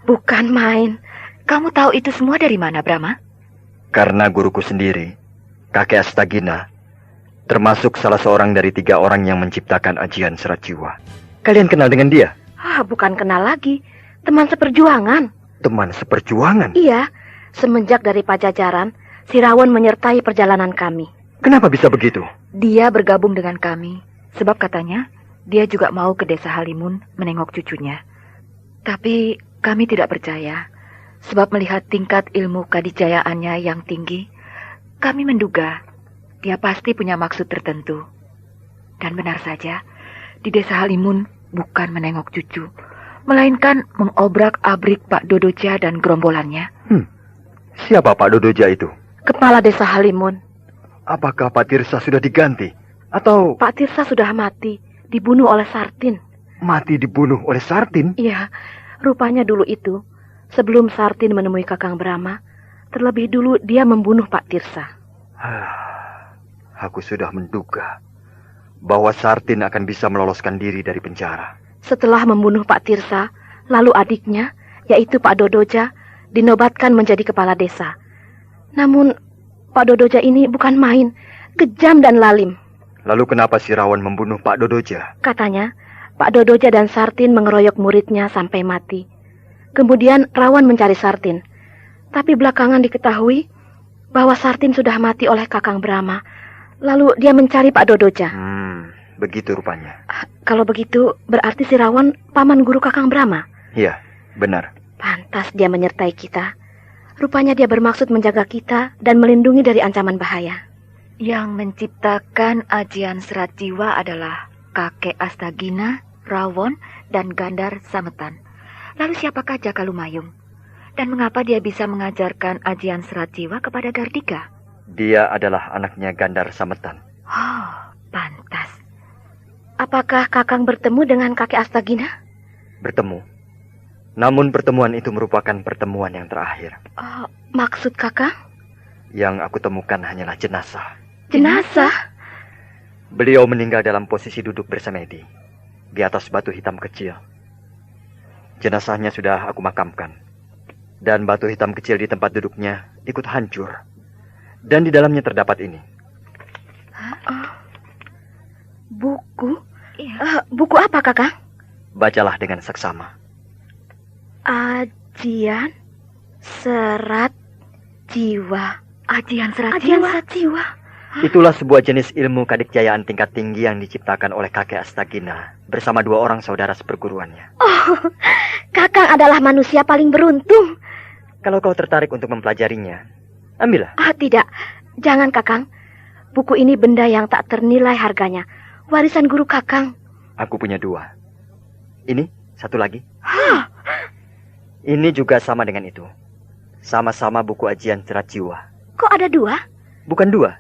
Bukan main. Kamu tahu itu semua dari mana, Brahma? Karena guruku sendiri, kakek Astagina, termasuk salah seorang dari 3 orang yang menciptakan ajian serat jiwa. Kalian kenal dengan dia? Bukan kenal lagi. Teman seperjuangan. Teman seperjuangan? Iya, semenjak dari Pajajaran, Sirawan menyertai perjalanan kami. Kenapa bisa begitu? Dia bergabung dengan kami, sebab katanya dia juga mau ke desa Halimun menengok cucunya. Tapi kami tidak percaya, sebab melihat tingkat ilmu kadijayaannya yang tinggi, kami menduga dia pasti punya maksud tertentu. Dan benar saja, di desa Halimun bukan menengok cucu, melainkan mengobrak-abrik Pak Dodoja dan gerombolannya. Siapa Pak Dodoja itu? Kepala desa Halimun. Apakah Pak Tirsa sudah diganti? Atau... Pak Tirsa sudah mati, dibunuh oleh Sartin. Mati dibunuh oleh Sartin? Iya, rupanya dulu itu, sebelum Sartin menemui Kakang Brahma, terlebih dulu dia membunuh Pak Tirsa. Aku sudah menduga bahwa Sartin akan bisa meloloskan diri dari penjara. Setelah membunuh Pak Tirsa, lalu adiknya, yaitu Pak Dodoja, dinobatkan menjadi kepala desa. Namun, Pak Dodoja ini bukan main, kejam dan lalim. Lalu kenapa Sirawan membunuh Pak Dodoja? Katanya, Pak Dodoja dan Sartin mengeroyok muridnya sampai mati. Kemudian Rawan mencari Sartin. Tapi belakangan diketahui bahwa Sartin sudah mati oleh Kakang Brahma. Lalu dia mencari Pak Dodoja. Begitu rupanya. Kalau begitu, berarti Sirawan paman guru Kakang Brahma? Iya, benar. Pantas dia menyertai kita. Rupanya dia bermaksud menjaga kita dan melindungi dari ancaman bahaya. Yang menciptakan ajian serat jiwa adalah kakek Astagina, Rawon, dan Gandar Sametan. Lalu siapakah Jaka Lumayung? Dan mengapa dia bisa mengajarkan ajian serat jiwa kepada Gardika? Dia adalah anaknya Gandar Sametan. Pantas. Apakah Kakang bertemu dengan kakek Astagina? Bertemu. Namun pertemuan itu merupakan pertemuan yang terakhir. Maksud Kakang? Yang aku temukan hanyalah jenazah. Jenazah? Beliau meninggal dalam posisi duduk bersemedi di atas batu hitam kecil. Jenazahnya sudah aku makamkan. Dan batu hitam kecil di tempat duduknya ikut hancur. Dan di dalamnya terdapat ini. Buku? Buku apa, Kakang? Bacalah dengan seksama. Ajian serat jiwa. Ajian serat jiwa. Itulah sebuah jenis ilmu kadikjayaan tingkat tinggi yang diciptakan oleh kakek Astagina bersama 2 orang saudara seperguruannya. Kakang adalah manusia paling beruntung. Kalau kau tertarik untuk mempelajarinya, ambillah. Tidak, jangan Kakang. Buku ini benda yang tak ternilai harganya. Warisan guru Kakang. Aku punya 2. Ini, satu lagi. Ini juga sama dengan itu. Sama-sama buku ajian serat jiwa. Kok ada 2? Bukan 2,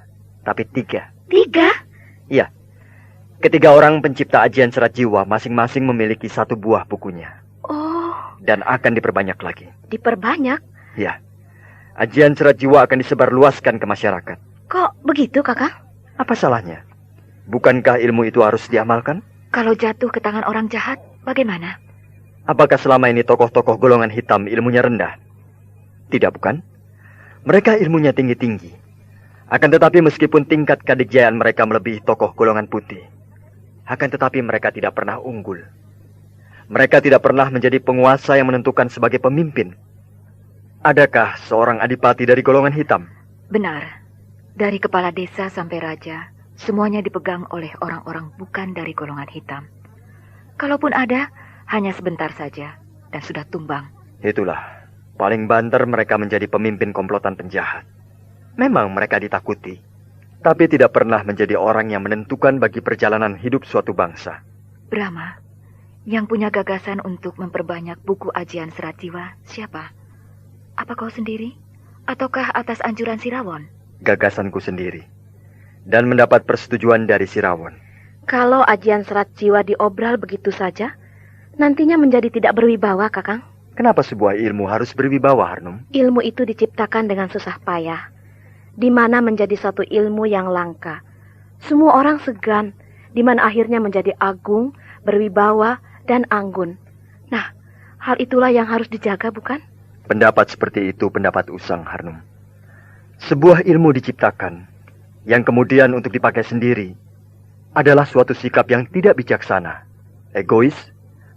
tapi 3. 3? Iya. Ketiga orang pencipta ajian serat jiwa masing-masing memiliki 1 buah bukunya. Dan akan diperbanyak lagi. Diperbanyak? Ya. Ajian serat jiwa akan disebarluaskan ke masyarakat. Kok begitu, Kakang? Apa salahnya? Bukankah ilmu itu harus diamalkan? Kalau jatuh ke tangan orang jahat, bagaimana? Apakah selama ini tokoh-tokoh golongan hitam ilmunya rendah? Tidak, bukan? Mereka ilmunya tinggi-tinggi. Akan tetapi meskipun tingkat kadikjayaan mereka melebihi tokoh golongan putih, akan tetapi mereka tidak pernah unggul. Mereka tidak pernah menjadi penguasa yang menentukan sebagai pemimpin. Adakah seorang adipati dari golongan hitam? Benar. Dari kepala desa sampai raja, semuanya dipegang oleh orang-orang bukan dari golongan hitam. Kalaupun ada, hanya sebentar saja dan sudah tumbang. Itulah, paling banter mereka menjadi pemimpin komplotan penjahat. Memang mereka ditakuti, tapi tidak pernah menjadi orang yang menentukan bagi perjalanan hidup suatu bangsa. Brahma, yang punya gagasan untuk memperbanyak buku ajian serat jiwa, siapa? Apa kau sendiri? Ataukah atas anjuran Sirawan? Gagasanku sendiri. Dan mendapat persetujuan dari Sirawan. Kalau ajian serat jiwa diobral begitu saja, nantinya menjadi tidak berwibawa, Kakang. Kenapa sebuah ilmu harus berwibawa, Harnum? Ilmu itu diciptakan dengan susah payah, di mana menjadi satu ilmu yang langka. Semua orang segan, di mana akhirnya menjadi agung, berwibawa, dan anggun. Nah, Hal itulah yang harus dijaga, bukan? Pendapat seperti itu pendapat Usang, Harnum. Sebuah ilmu diciptakan yang kemudian untuk dipakai sendiri adalah suatu sikap yang tidak bijaksana, egois,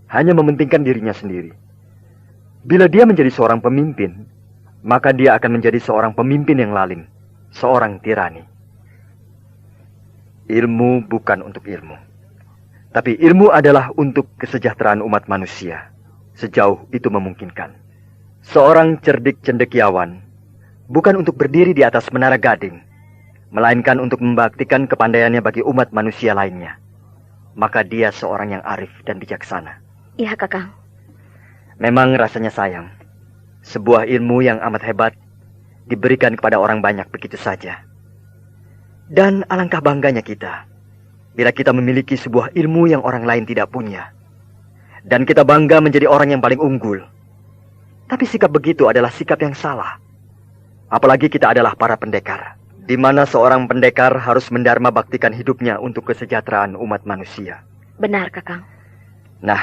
hanya mementingkan dirinya sendiri. Bila dia menjadi seorang pemimpin, maka dia akan menjadi seorang pemimpin yang lalim, seorang tirani. Ilmu bukan untuk ilmu, tapi ilmu adalah untuk kesejahteraan umat manusia, sejauh itu memungkinkan. Seorang cerdik cendekiawan bukan untuk berdiri di atas menara gading, melainkan untuk membaktikan kepandaiannya bagi umat manusia lainnya. Maka dia seorang yang arif dan bijaksana. Iya, Kakang. Memang rasanya sayang, sebuah ilmu yang amat hebat diberikan kepada orang banyak begitu saja. Dan alangkah bangganya kita bila kita memiliki sebuah ilmu yang orang lain tidak punya. Dan kita bangga menjadi orang yang paling unggul. Tapi sikap begitu adalah sikap yang salah. Apalagi kita adalah para pendekar, di mana seorang pendekar harus mendharma baktikan hidupnya untuk kesejahteraan umat manusia. Benar, Kakang. Nah,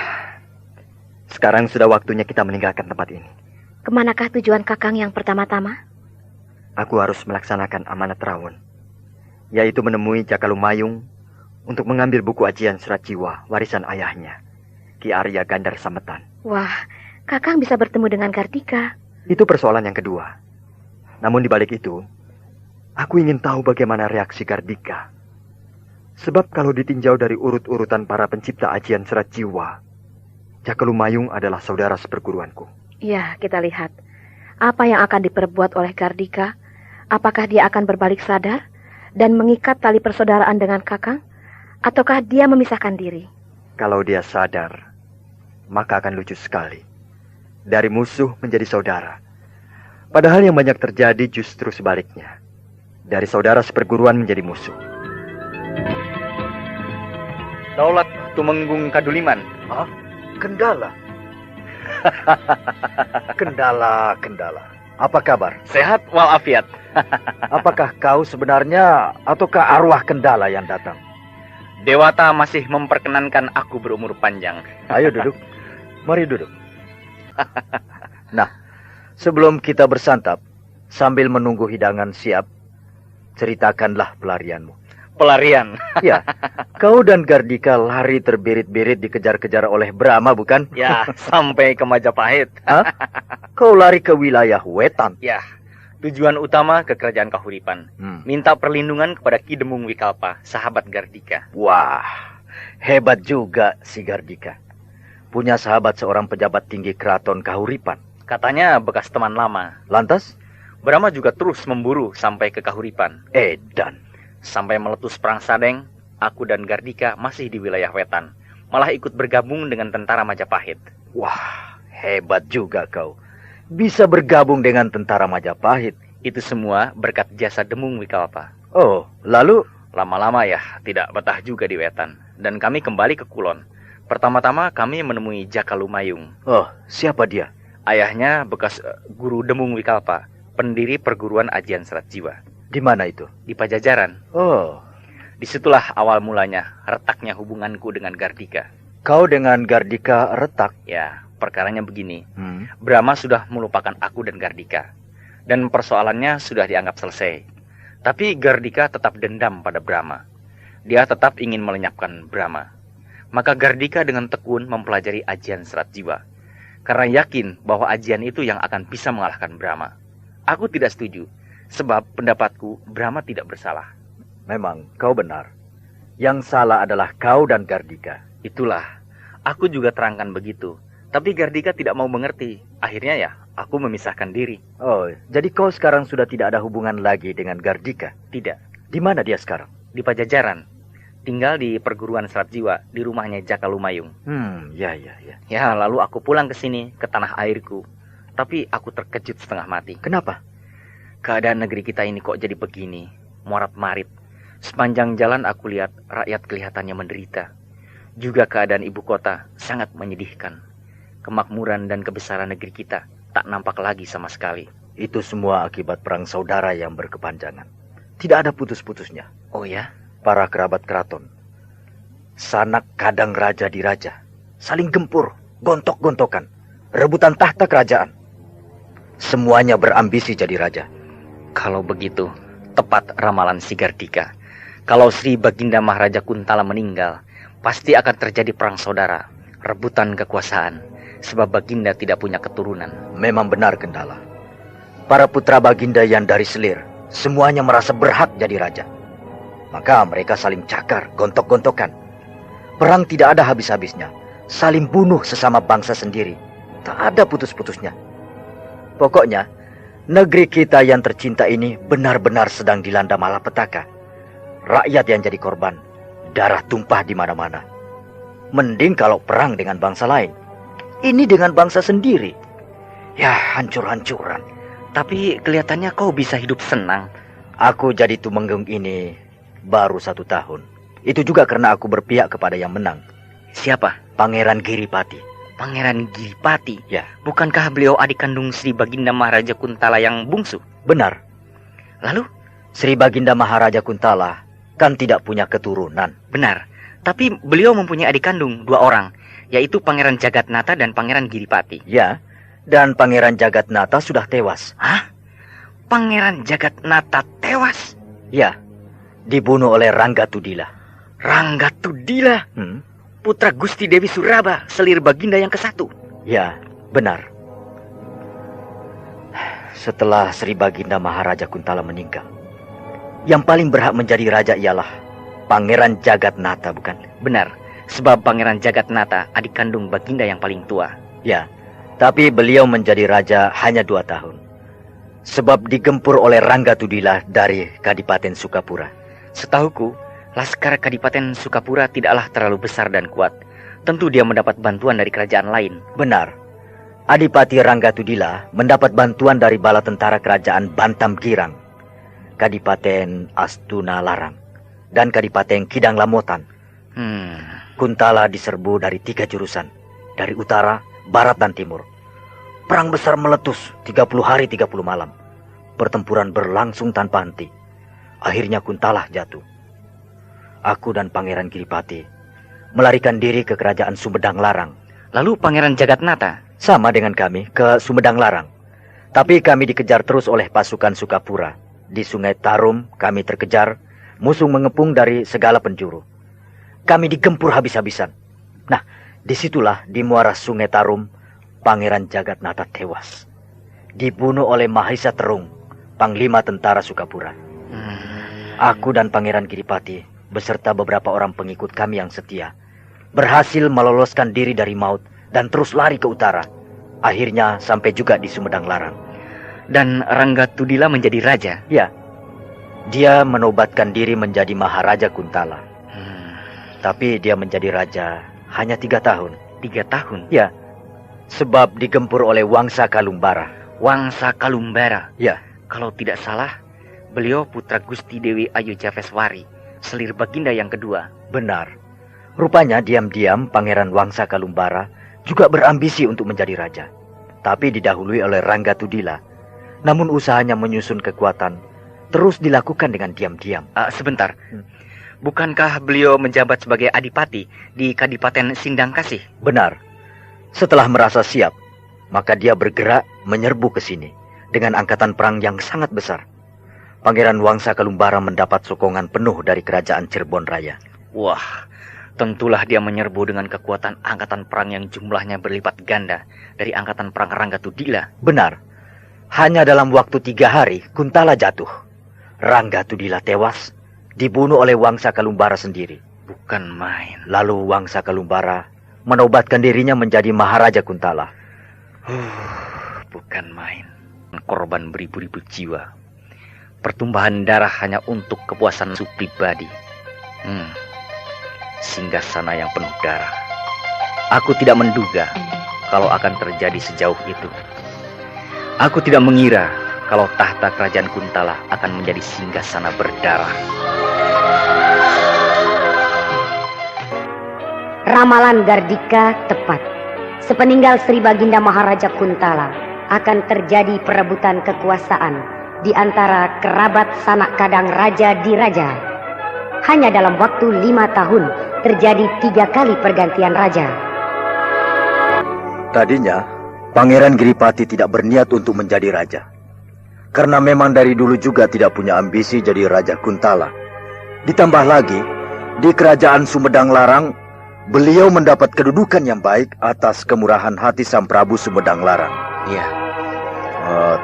sekarang sudah waktunya kita meninggalkan tempat ini. Kemanakah tujuan Kakang yang pertama-tama? Aku harus melaksanakan amanat Rawon, yaitu menemui Jaka Lumayung untuk mengambil buku ajian Serat Jiwa warisan ayahnya, Ki Arya Gandar Sametan. Wah, Kakang bisa bertemu dengan Gardika. Itu persoalan yang kedua. Namun di balik itu, aku ingin tahu bagaimana reaksi Gardika. Sebab kalau ditinjau dari urut-urutan para pencipta ajian Serat Jiwa, Jaka Lumayung adalah saudara seperguruanku. Iya, kita lihat. Apa yang akan diperbuat oleh Gardika? Apakah dia akan berbalik sadar dan mengikat tali persaudaraan dengan Kakang? Ataukah dia memisahkan diri? Kalau dia sadar, maka akan lucu sekali. Dari musuh menjadi saudara. Padahal yang banyak terjadi justru sebaliknya. Dari saudara seperguruan menjadi musuh. Daulat Tumenggung Kaduliman. Hah? Kendala? Kendala. Apa kabar? Sehat walafiat. Apakah kau sebenarnya ataukah arwah Kendala yang datang? Dewata masih memperkenankan aku berumur panjang. Ayo duduk. Mari duduk. Nah, sebelum kita bersantap, sambil menunggu hidangan siap, ceritakanlah pelarianmu. Pelarian? Ya, kau dan Gardika lari terbirit-birit dikejar-kejar oleh Brahma, bukan? Ya, sampai ke Majapahit. Hah? Kau lari ke wilayah Wetan? Ya, tujuan utama ke kerajaan Kahuripan. Minta perlindungan kepada Ki Demung Wikalpa, sahabat Gardika. Wah, hebat juga si Gardika. Punya sahabat seorang pejabat tinggi keraton Kahuripan. Katanya bekas teman lama. Lantas? Brahma juga terus memburu sampai ke Kahuripan. Edan. Sampai meletus perang Sadeng, aku dan Gardika masih di wilayah Wetan. Malah ikut bergabung dengan tentara Majapahit. Wah, hebat juga kau. Bisa bergabung dengan tentara Majapahit. Itu semua berkat jasa Demung Wikalpa. Oh, lalu? Lama-lama ya, tidak betah juga di Wetan. Dan kami kembali ke Kulon. Pertama-tama kami menemui Jaka Lumayung. Oh, siapa dia? Ayahnya bekas guru Demung Wikalpa, pendiri perguruan ajian Serat Jiwa. Di mana itu? Di Pajajaran. Oh. Disitulah awal mulanya retaknya hubunganku dengan Gardika. Kau dengan Gardika retak? Ya, perkaranya begini. Brahma sudah melupakan aku dan Gardika. Dan persoalannya sudah dianggap selesai. Tapi Gardika tetap dendam pada Brahma. Dia tetap ingin melenyapkan Brahma. Maka Gardika dengan tekun mempelajari ajian Serat Jiwa. Karena yakin bahwa ajian itu yang akan bisa mengalahkan Brahma. Aku tidak setuju. Sebab pendapatku Brahma tidak bersalah. Memang kau benar. Yang salah adalah kau dan Gardika. Itulah. Aku juga terangkan begitu. Tapi Gardika tidak mau mengerti. Akhirnya ya, aku memisahkan diri. Oh, jadi kau sekarang sudah tidak ada hubungan lagi dengan Gardika? Tidak. Di mana dia sekarang? Di Pajajaran. Tinggal di perguruan Serat Jiwa, di rumahnya Jaka Lumayung. Ya. Ya, lalu aku pulang ke sini, ke tanah airku. Tapi aku terkejut setengah mati. Kenapa? Keadaan negeri kita ini kok jadi begini, morat-marit. Sepanjang jalan aku lihat rakyat kelihatannya menderita. Juga keadaan ibu kota sangat menyedihkan. Kemakmuran dan kebesaran negeri kita tak nampak lagi sama sekali. Itu semua akibat perang saudara yang berkepanjangan. Tidak ada putus-putusnya. Oh ya? Para kerabat keraton, sanak kadang raja di raja, saling gempur, gontok-gontokan. rebutan tahta kerajaan. Semuanya berambisi jadi raja. Kalau begitu, tepat ramalan si Gardika. Kalau Sri Baginda Maharaja Kuntala meninggal, pasti akan terjadi perang saudara, rebutan kekuasaan, sebab Baginda tidak punya keturunan. Memang benar, Gendala. Para putra Baginda yang dari selir, semuanya merasa berhak jadi raja. Maka mereka saling cakar, gontok-gontokan. Perang tidak ada habis-habisnya. Saling bunuh sesama bangsa sendiri. Tak ada putus-putusnya. Pokoknya, negeri kita yang tercinta ini benar-benar sedang dilanda malapetaka. Rakyat yang jadi korban, darah tumpah di mana-mana. Mending kalau perang dengan bangsa lain. Ini dengan bangsa sendiri. Ya, hancur-hancuran. Tapi kelihatannya kau bisa hidup senang. Aku jadi Tumenggung ini baru 1 tahun. Itu juga karena aku berpihak kepada yang menang. Siapa? Pangeran Giripati. Pangeran Giripati? Ya. Bukankah beliau adik kandung Sri Baginda Maharaja Kuntala yang bungsu? Benar. Lalu? Sri Baginda Maharaja Kuntala kan tidak punya keturunan. Benar. Tapi beliau mempunyai adik kandung 2 orang, yaitu Pangeran Jagatnata dan Pangeran Giripati. Ya, dan Pangeran Jagatnata sudah tewas. Hah? Pangeran Jagatnata tewas? Ya, dibunuh oleh Ranggatudila. Ranggatudila? Putra Gusti Dewi Suraba, selir Baginda yang ke-1. Ya, benar. Setelah Sri Baginda Maharaja Kuntala meninggal, yang paling berhak menjadi raja ialah Pangeran Jagatnata, bukan? Benar, sebab Pangeran Jagatnata adik kandung Baginda yang paling tua. Ya, tapi beliau menjadi raja hanya 2 tahun. Sebab digempur oleh Ranggatudila dari Kadipaten Sukapura. Setahuku, Laskar Kadipaten Sukapura tidaklah terlalu besar dan kuat. Tentu dia mendapat bantuan dari kerajaan lain. Benar. Adipati Ranggatudila mendapat bantuan dari bala tentara kerajaan Bantam Girang, Kadipaten Astuna Larang, dan Kadipaten Kidang Lamotan. Kuntala diserbu dari 3 jurusan, dari utara, barat, dan timur. Perang besar meletus 30 hari 30 malam. Pertempuran berlangsung tanpa henti. Akhirnya Kuntala jatuh. Aku dan Pangeran Giripati melarikan diri ke kerajaan Sumedang Larang. Lalu Pangeran Jagatnata? Sama dengan kami, ke Sumedang Larang. Tapi kami dikejar terus oleh pasukan Sukapura. Di Sungai Tarum kami terkejar, musuh mengepung dari segala penjuru. Kami digempur habis-habisan. Nah, disitulah di muara Sungai Tarum, Pangeran Jagatnata tewas. Dibunuh oleh Mahisa Terung, Panglima Tentara Sukapura. Aku dan Pangeran Giripati beserta beberapa orang pengikut kami yang setia berhasil meloloskan diri dari maut dan terus lari ke utara. Akhirnya sampai juga di Sumedang Larang. Dan Ranggatudila menjadi raja? Ya, dia menobatkan diri menjadi Maharaja Kuntala. Tapi dia menjadi raja hanya 3 tahun. 3 tahun? Ya, sebab digempur oleh Wangsa Kalumbara. Wangsa Kalumbara? Ya. Kalau tidak salah, beliau putra Gusti Dewi Ayu Javeswari, selir Baginda yang kedua. Benar. Rupanya diam-diam Pangeran Wangsa Kalumbara juga berambisi untuk menjadi raja. Tapi didahului oleh Ranggatudila. Namun usahanya menyusun kekuatan terus dilakukan dengan diam-diam. Sebentar. Bukankah beliau menjabat sebagai adipati di Kadipaten Sindangkasih? Benar. Setelah merasa siap, maka dia bergerak menyerbu ke sini dengan angkatan perang yang sangat besar. Pangeran Wangsa Kalumbara mendapat sokongan penuh dari kerajaan Cirebon Raya. Wah, tentulah dia menyerbu dengan kekuatan angkatan perang yang jumlahnya berlipat ganda dari angkatan perang Ranggatudila. Benar. Hanya dalam waktu 3 hari, Kuntala jatuh. Ranggatudila tewas, dibunuh oleh Wangsa Kalumbara sendiri. Bukan main. Lalu Wangsa Kalumbara menobatkan dirinya menjadi Maharaja Kuntala. Bukan main. Korban beribu-ribu jiwa. Pertumbuhan darah hanya untuk kepuasan su pribadi. Singgasana yang penuh darah. Aku tidak menduga kalau akan terjadi sejauh itu. Aku tidak mengira kalau tahta kerajaan Kuntala akan menjadi singgasana berdarah. Ramalan Gardika tepat. Sepeninggal Sri Baginda Maharaja Kuntala akan terjadi perebutan kekuasaan di antara kerabat sanak kadang raja di raja. Hanya dalam waktu 5 tahun terjadi 3 kali pergantian raja. Tadinya Pangeran Giripati tidak berniat untuk menjadi raja. Karena memang dari dulu juga tidak punya ambisi jadi Raja Kuntala. Ditambah lagi, di kerajaan Sumedang Larang, beliau mendapat kedudukan yang baik atas kemurahan hati Sang Prabu Sumedang Larang. Iya.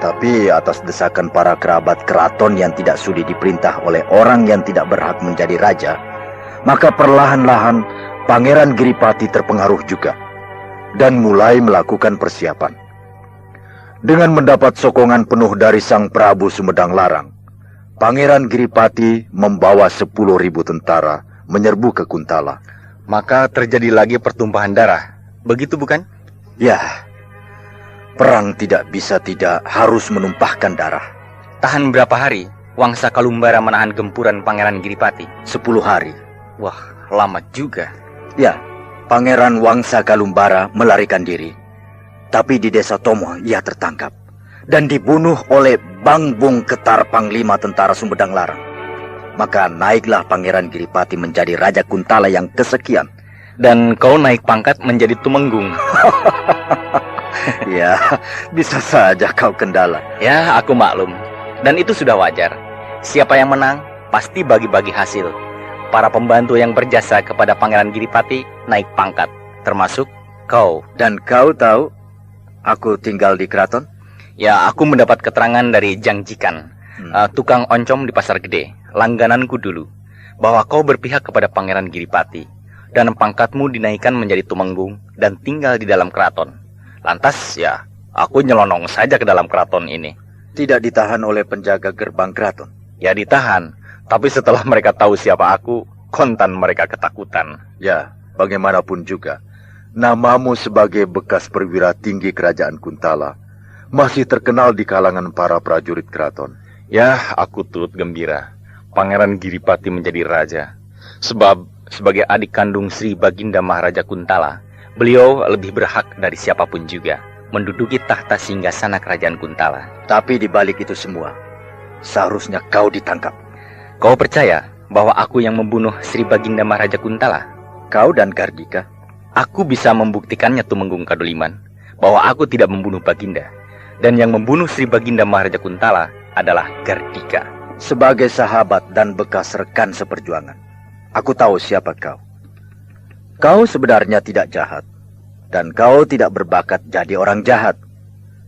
Tapi atas desakan para kerabat keraton yang tidak sudi diperintah oleh orang yang tidak berhak menjadi raja, maka perlahan-lahan Pangeran Giripati terpengaruh juga dan mulai melakukan persiapan. Dengan mendapat sokongan penuh dari Sang Prabu Sumedang Larang, Pangeran Giripati membawa 10.000 tentara menyerbu ke Kuntala. Maka terjadi lagi pertumpahan darah. Begitu bukan? Ya, perang tidak bisa tidak harus menumpahkan darah. Tahan berapa hari Wangsa Kalumbara menahan gempuran Pangeran Giripati? 10 hari. Wah, lama juga. Ya, Pangeran Wangsa Kalumbara melarikan diri. Tapi di desa Tomo ia tertangkap dan dibunuh oleh Bang Bung Ketar Panglima Tentara Sumedang Larang. Maka naiklah Pangeran Giripati menjadi Raja Kuntala yang kesekian. Dan kau naik pangkat menjadi Tumenggung. Ya, bisa saja kau Kendala. Ya, aku maklum. Dan itu sudah wajar. Siapa yang menang, pasti bagi-bagi hasil. Para pembantu yang berjasa kepada Pangeran Giripati naik pangkat, termasuk kau. Dan kau tahu aku tinggal di keraton? Ya, aku mendapat keterangan dari Jang Jikan, tukang oncom di Pasar Gede, langgananku dulu, bahwa kau berpihak kepada Pangeran Giripati, dan pangkatmu dinaikkan menjadi Tumenggung dan tinggal di dalam keraton. Lantas, ya, aku nyelonong saja ke dalam keraton ini. Tidak ditahan oleh penjaga gerbang keraton? Ya, ditahan. Tapi setelah mereka tahu siapa aku, kontan mereka ketakutan. Ya, bagaimanapun juga, namamu sebagai bekas perwira tinggi kerajaan Kuntala masih terkenal di kalangan para prajurit keraton. Ya, aku turut gembira Pangeran Giripati menjadi raja. Sebab sebagai adik kandung Sri Baginda Maharaja Kuntala, beliau lebih berhak dari siapapun juga menduduki tahta singgasana kerajaan Kuntala. Tapi di balik itu semua, seharusnya kau ditangkap. Kau percaya bahwa aku yang membunuh Sri Baginda Maharaja Kuntala? Kau dan Gardika? Aku bisa membuktikannya, Tumenggung Kaduliman, bahwa aku tidak membunuh Baginda. Dan yang membunuh Sri Baginda Maharaja Kuntala adalah Gardika. Sebagai sahabat dan bekas rekan seperjuangan, aku tahu siapa kau. Kau sebenarnya tidak jahat, dan kau tidak berbakat jadi orang jahat.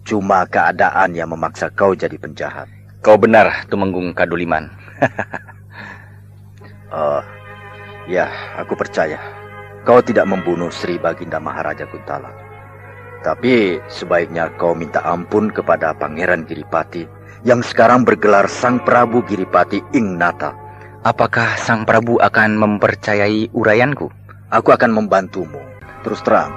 Cuma keadaan yang memaksa kau jadi penjahat. Kau benar, Tumenggung Kaduliman. Ya, aku percaya kau tidak membunuh Sri Baginda Maharaja Kuntala. Tapi sebaiknya kau minta ampun kepada Pangeran Giripati yang sekarang bergelar Sang Prabu Giripati Ingnata. Apakah Sang Prabu akan mempercayai uraianku? Aku akan membantumu. Terus terang,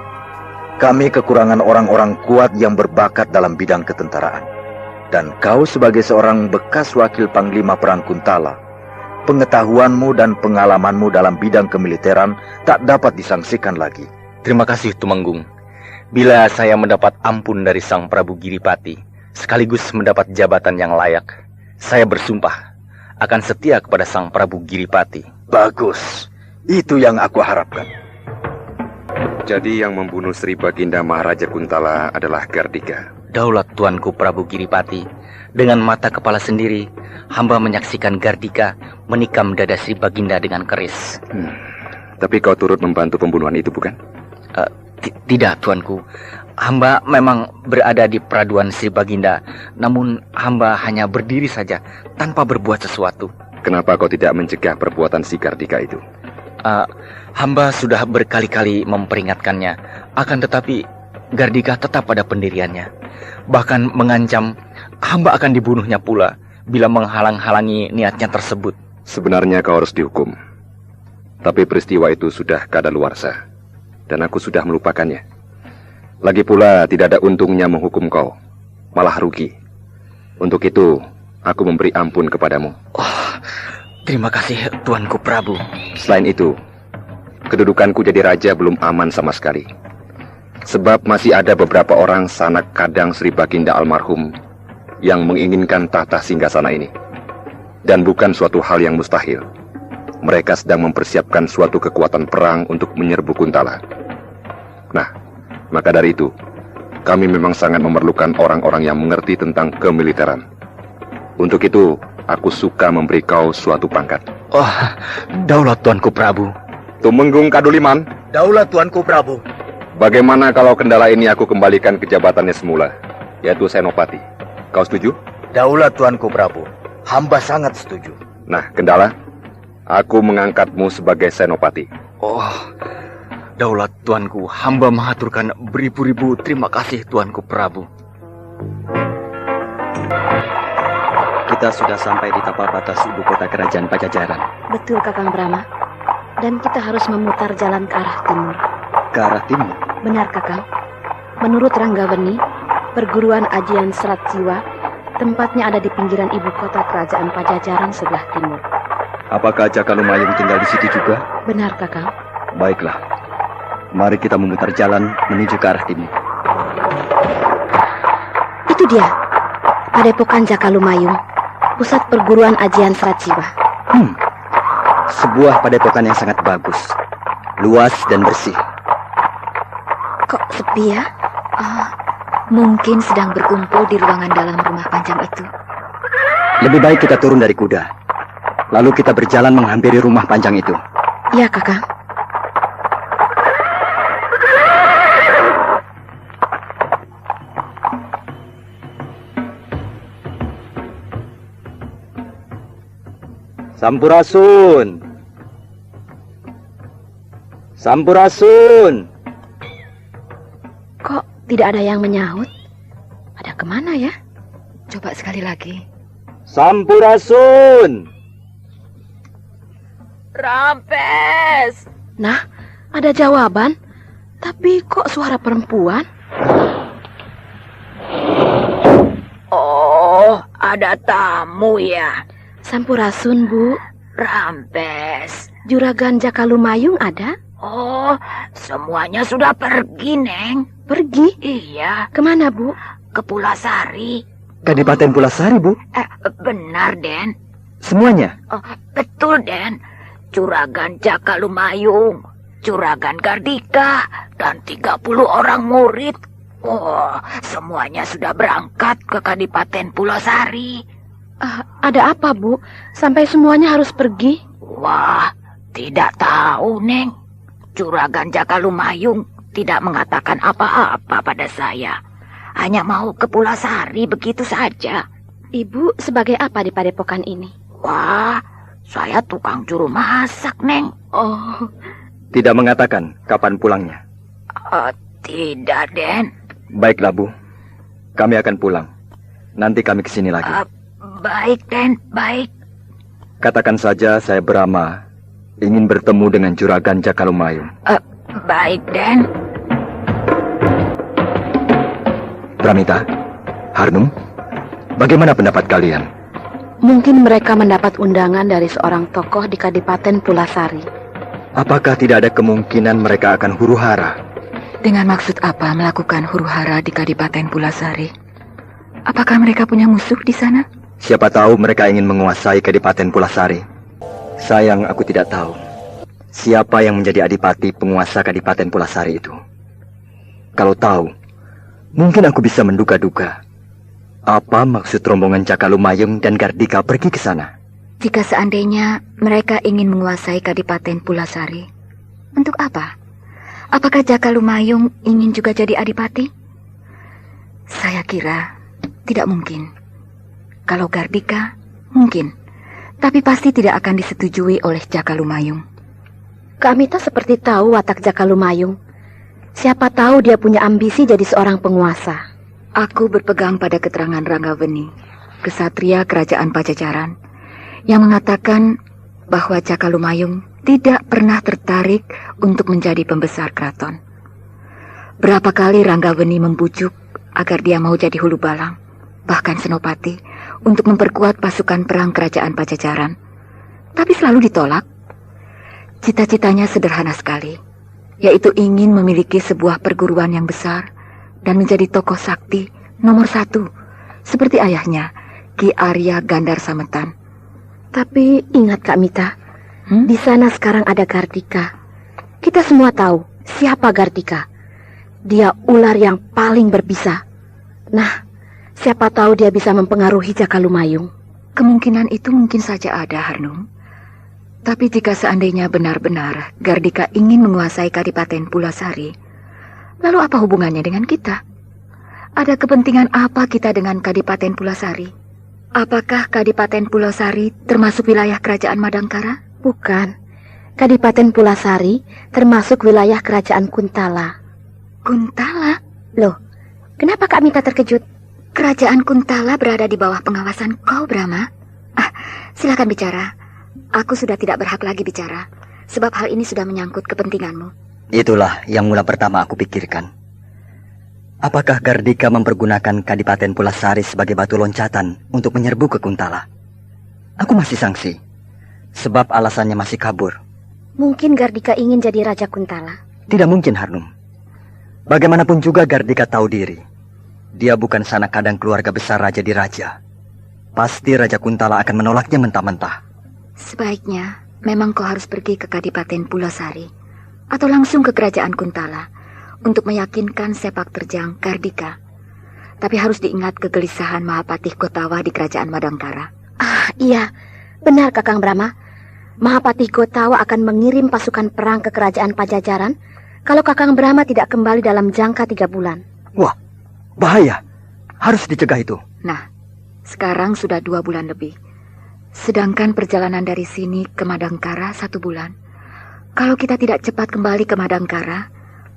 kami kekurangan orang-orang kuat yang berbakat dalam bidang ketentaraan. Dan kau sebagai seorang bekas wakil Panglima Perang Kuntala, pengetahuanmu dan pengalamanmu dalam bidang kemiliteran tak dapat disangsikan lagi. Terima kasih, Tumenggung. Bila saya mendapat ampun dari Sang Prabu Giripati, sekaligus mendapat jabatan yang layak, saya bersumpah akan setia kepada Sang Prabu Giripati. Bagus, itu yang aku harapkan. Jadi yang membunuh Sri Baginda Maharaja Kuntala adalah Gardika. Daulat Tuanku Prabu Giripati, dengan mata kepala sendiri, hamba menyaksikan Gardika menikam dada Sri Baginda dengan keris. Tapi kau turut membantu pembunuhan itu, bukan? Tidak, Tuanku. Hamba memang berada di peraduan Sri Baginda, namun hamba hanya berdiri saja, tanpa berbuat sesuatu. Kenapa kau tidak mencegah perbuatan si Gardika itu? Hamba sudah berkali-kali memperingatkannya, akan tetapi Gardika tetap pada pendiriannya. Bahkan mengancam hamba akan dibunuhnya pula bila menghalang-halangi niatnya tersebut. Sebenarnya kau harus dihukum. Tapi peristiwa itu sudah kadaluarsa, dan aku sudah melupakannya. Lagi pula tidak ada untungnya menghukum kau, malah rugi. Untuk itu, aku memberi ampun kepadamu. Oh, terima kasih, Tuanku Prabu. Selain itu, kedudukanku jadi raja belum aman sama sekali. Sebab masih ada beberapa orang sanak kadang Sri Baginda almarhum yang menginginkan tahta singgasana ini. Dan bukan suatu hal yang mustahil. Mereka sedang mempersiapkan suatu kekuatan perang untuk menyerbu Kuntala. Nah, maka dari itu, Kami memang sangat memerlukan orang-orang yang mengerti tentang kemiliteran. Untuk itu, aku suka memberi kau suatu pangkat. Oh, daulat Tuanku Prabu. Tumenggung Kaduliman. Daulat Tuanku Prabu. Bagaimana kalau kendala ini aku kembalikan ke jabatannya semula, yaitu Senopati? Kau setuju? Daulat Tuanku Prabu. Hamba sangat setuju. Nah, Kendala, aku mengangkatmu sebagai Senopati. Oh, daulat Tuanku, hamba mengaturkan beribu-ribu terima kasih Tuanku Prabu. Kita sudah sampai di tapal batas ibu kota kerajaan Pajajaran. Betul, Kakang Brahma. Dan kita harus memutar jalan ke arah timur. Ke arah timur? Benar, Kakang. Menurut Ranggawani, perguruan ajian Serat Jiwa tempatnya ada di pinggiran ibu kota kerajaan Pajajaran sebelah timur. Apakah Jakalumayung tinggal di situ juga? Benar, Kakang. Baiklah. Mari kita memutar jalan menuju ke arah timur. Itu dia, Padepokan Jakalumayung, pusat perguruan ajian Serat Jiwa. Sebuah padepokan yang sangat bagus, luas dan bersih. Kok sepi ya? Mungkin sedang berkumpul di ruangan dalam rumah panjang itu. Lebih baik kita turun dari kuda, lalu kita berjalan menghampiri rumah panjang itu. Iya, Kakang. Sampurasun. Sampurasun. Kok tidak ada yang menyahut? Pada kemana ya? Coba sekali lagi. Sampurasun. Rampes. Nah, ada jawaban. Tapi kok suara perempuan? Oh, ada tamu ya. Sampurasun, Bu. Rampes. Juragan Jakalumayung ada? Oh, semuanya sudah pergi, Neng. Pergi? Iya. Kemana, Bu? Ke Pulasari. Kadipaten Pulasari, Bu? Benar, Den. Semuanya? Oh, betul, Den. Juragan Jakalumayung, Juragan Gardika, dan 30 orang murid. Oh, semuanya sudah berangkat ke Kadipaten Pulasari. Ada apa, Bu? Sampai semuanya harus pergi? Wah, tidak tahu, Neng. Juragan Jakalumayung tidak mengatakan apa-apa pada saya. Hanya mau ke Pulasari begitu saja. Ibu sebagai apa di padepokan ini? Wah, saya tukang juru masak, Neng. Oh. Tidak mengatakan kapan pulangnya? Tidak, Den. Baiklah, Bu. Kami akan pulang. Nanti kami kesini lagi. Baik, Den. Baik. Katakan saja saya Brahma ingin bertemu dengan Juragan Jakalumayung. Baik, Den. Pramita, Harnum, bagaimana pendapat kalian? Mungkin mereka mendapat undangan dari seorang tokoh di Kadipaten Pulasari. Apakah tidak ada kemungkinan mereka akan huru-hara? Dengan maksud apa melakukan huru-hara di Kadipaten Pulasari? Apakah mereka punya musuh di sana? Siapa tahu mereka ingin menguasai Kadipaten Pulasari. Sayang aku tidak tahu siapa yang menjadi adipati penguasa Kadipaten Pulasari itu. Kalau tahu, mungkin aku bisa menduga-duga apa maksud rombongan Jakalumayung dan Gardika pergi ke sana. Jika seandainya mereka ingin menguasai Kadipaten Pulasari, untuk apa? Apakah Jakalumayung ingin juga jadi adipati? Saya kira tidak mungkin. Kalau Gardika, mungkin. Tapi pasti tidak akan disetujui oleh Jakalumayung. Kak Amita seperti tahu watak Jakalumayung. Siapa tahu dia punya ambisi jadi seorang penguasa. Aku berpegang pada keterangan Ranggawani, kesatria kerajaan Pajajaran, yang mengatakan bahwa Jakalumayung tidak pernah tertarik untuk menjadi pembesar keraton. Berapa kali Ranggawani membujuk agar dia mau jadi hulu balang, bahkan senopati, untuk memperkuat pasukan perang kerajaan Pajajaran. Tapi selalu ditolak. Cita-citanya sederhana sekali, yaitu ingin memiliki sebuah perguruan yang besar dan menjadi tokoh sakti nomor 1, seperti ayahnya, Ki Arya Gandar Sametan. Tapi ingat Kak Mita, di sana sekarang ada Gardika. Kita semua tahu siapa Gardika. Dia ular yang paling berbisa. Nah, siapa tahu dia bisa mempengaruhi Jaka Lumayung. Kemungkinan itu mungkin saja ada, Harnum. Tapi jika seandainya benar-benar Gardika ingin menguasai Kadipaten Pulasari, lalu apa hubungannya dengan kita? Ada kepentingan apa kita dengan Kadipaten Pulasari? Apakah Kadipaten Pulasari termasuk wilayah kerajaan Madangkara? Bukan. Kadipaten Pulasari termasuk wilayah kerajaan Kuntala. Kuntala? Loh, kenapa Kak Mita terkejut? Kerajaan Kuntala berada di bawah pengawasan kau, Brahma. Silakan bicara. Aku sudah tidak berhak lagi bicara, sebab hal ini sudah menyangkut kepentinganmu. Itulah yang mula pertama aku pikirkan. Apakah Gardika mempergunakan Kadipaten Pulasari sebagai batu loncatan untuk menyerbu ke Kuntala? Aku masih sangsi, sebab alasannya masih kabur. Mungkin Gardika ingin jadi Raja Kuntala. Tidak mungkin, Harnum. Bagaimanapun juga Gardika tahu diri. Dia bukan sanak kadang keluarga besar Raja Diraja. Pasti Raja Kuntala akan menolaknya mentah-mentah. Sebaiknya memang kau harus pergi ke Kadipaten Pulasari atau langsung ke kerajaan Kuntala untuk meyakinkan sepak terjang Gardika. Tapi harus diingat kegelisahan Mahapatih Gotawa di kerajaan Madangkara. Iya, benar Kakang Brahma. Mahapatih Gotawa akan mengirim pasukan perang ke kerajaan Pajajaran kalau Kakang Brahma tidak kembali dalam jangka 3 bulan. Wah, bahaya. Harus dicegah itu. Nah, sekarang sudah 2 bulan lebih. Sedangkan perjalanan dari sini ke Madangkara 1 bulan. Kalau kita tidak cepat kembali ke Madangkara,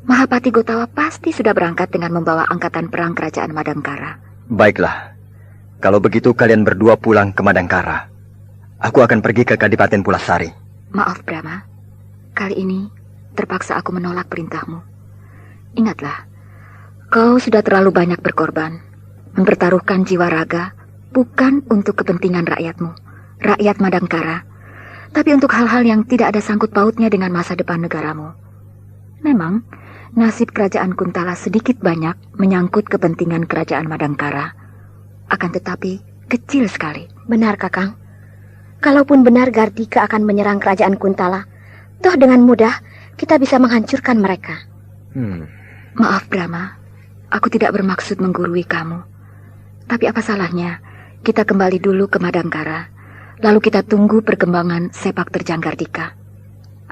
Mahapatih Gotawa pasti sudah berangkat dengan membawa angkatan perang kerajaan Madangkara. Baiklah, kalau begitu kalian berdua pulang ke Madangkara. Aku akan pergi ke Kadipaten Pulasari. Maaf Brahma, kali ini terpaksa aku menolak perintahmu. Ingatlah, kau sudah terlalu banyak berkorban, mempertaruhkan jiwa raga, bukan untuk kepentingan rakyatmu, rakyat Madangkara, tapi untuk hal-hal yang tidak ada sangkut pautnya dengan masa depan negaramu. Memang, nasib kerajaan Kuntala sedikit banyak menyangkut kepentingan kerajaan Madangkara. Akan tetapi, kecil sekali. Benar, Kakang. Kalaupun benar Gardika akan menyerang kerajaan Kuntala, toh dengan mudah kita bisa menghancurkan mereka. Maaf, Brahma. Aku tidak bermaksud menggurui kamu. Tapi apa salahnya kita kembali dulu ke Madangkara, lalu kita tunggu perkembangan sepak terjang Gardika.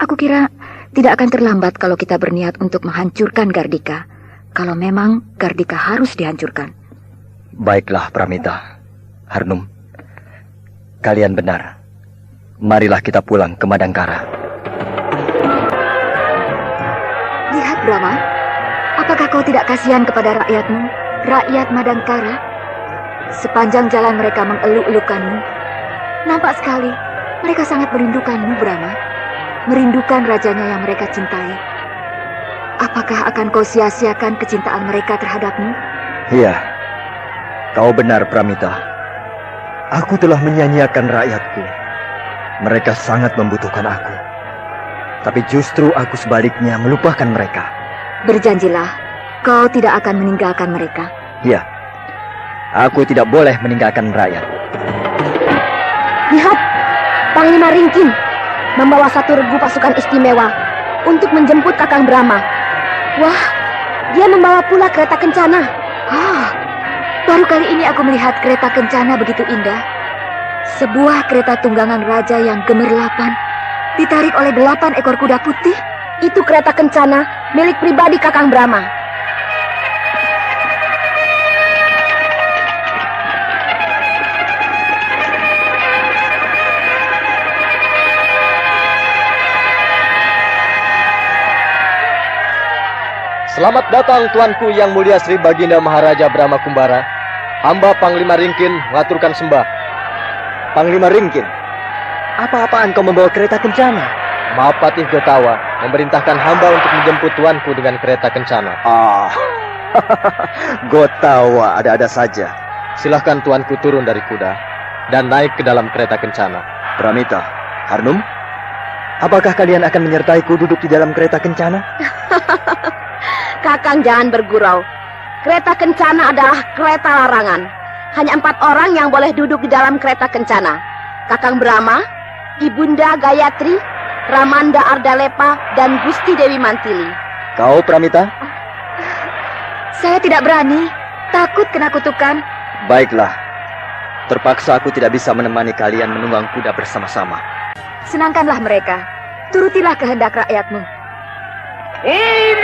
Aku kira tidak akan terlambat kalau kita berniat untuk menghancurkan Gardika, kalau memang Gardika harus dihancurkan. Baiklah, Pramita. Harnum, kalian benar. Marilah kita pulang ke Madangkara. Lihat, Brahma. Apakah kau tidak kasihan kepada rakyatmu, rakyat Madangkara? Sepanjang jalan mereka mengeluk-elukanmu. Nampak sekali, mereka sangat merindukanmu, Brahma. Merindukan rajanya yang mereka cintai. Apakah akan kau sia-siakan kecintaan mereka terhadapmu? Iya, kau benar, Pramita. Aku telah menyanyiakan rakyatku. Mereka sangat membutuhkan aku. Tapi justru aku sebaliknya melupakan mereka. Berjanjilah, kau tidak akan meninggalkan mereka. Iya, aku tidak boleh meninggalkan rakyat. Lihat, Panglima Ringkin membawa 1 regu pasukan istimewa untuk menjemput Kakang Brahma. Wah, dia membawa pula kereta kencana. Baru kali ini aku melihat kereta kencana begitu indah. Sebuah kereta tunggangan raja yang gemerlapan, ditarik oleh 8 ekor kuda putih. Itu kereta kencana milik pribadi Kakang Brahma. Selamat datang tuanku yang mulia Sri Baginda Maharaja Brahma Kumbara. Hamba Panglima Ringkin mengaturkan sembah. Panglima Ringkin, apa-apaan kau membawa kereta kencana? Mahapatih Gotawa memerintahkan hamba untuk menjemput tuanku dengan kereta kencana. Gotawa, ada-ada saja. Silahkan tuanku turun dari kuda dan naik ke dalam kereta kencana. Pramita, Harnum, apakah kalian akan menyertaiku duduk di dalam kereta kencana? Kakang jangan bergurau. Kereta kencana adalah kereta larangan. Hanya 4 orang yang boleh duduk di dalam kereta kencana. Kakang Brahma, Ibunda Gayatri, Ramanda Ardalepa, dan Gusti Dewi Mantili. Kau, Pramita? Saya tidak berani. Takut kena kutukan. Baiklah. Terpaksa aku tidak bisa menemani kalian menunggang kuda bersama-sama. Senangkanlah mereka. Turutilah kehendak rakyatmu. Hei